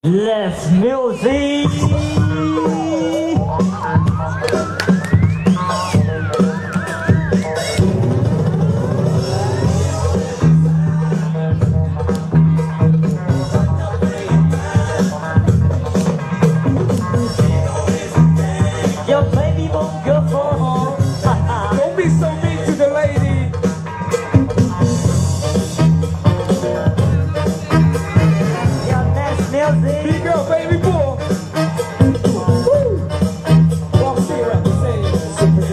Let's music. Your baby won't go home. Don't be so mean to the lady. Your next music. Big girl, baby boy. Woo. Walk here at the same super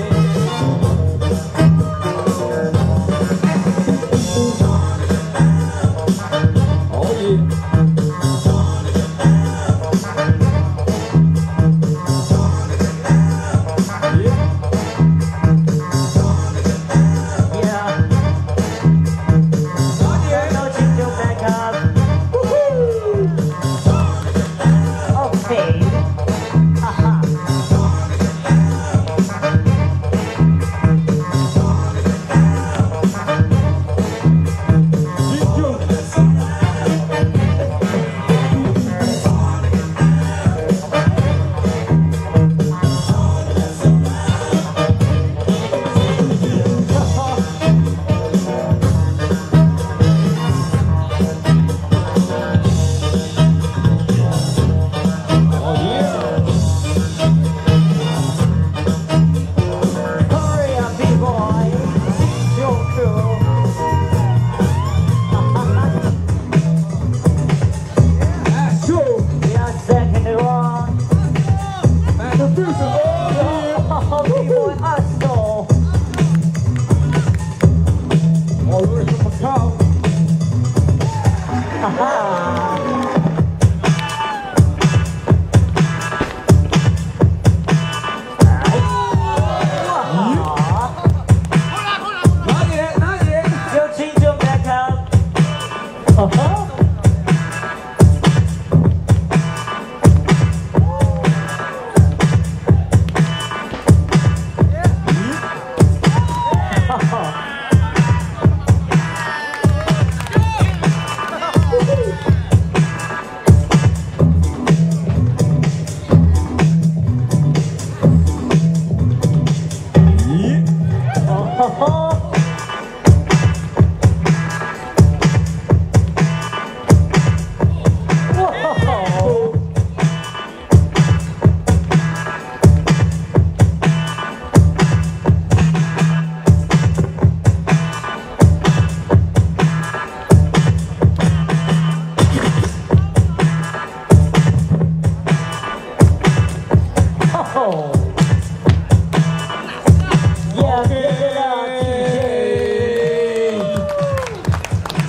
Oh yeah.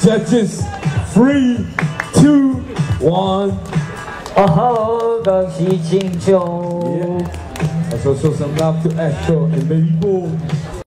Judges, 3, 2, 1. Oh, 恭喜金钟。Yeah. Also show some love to Astro and Baby Boom.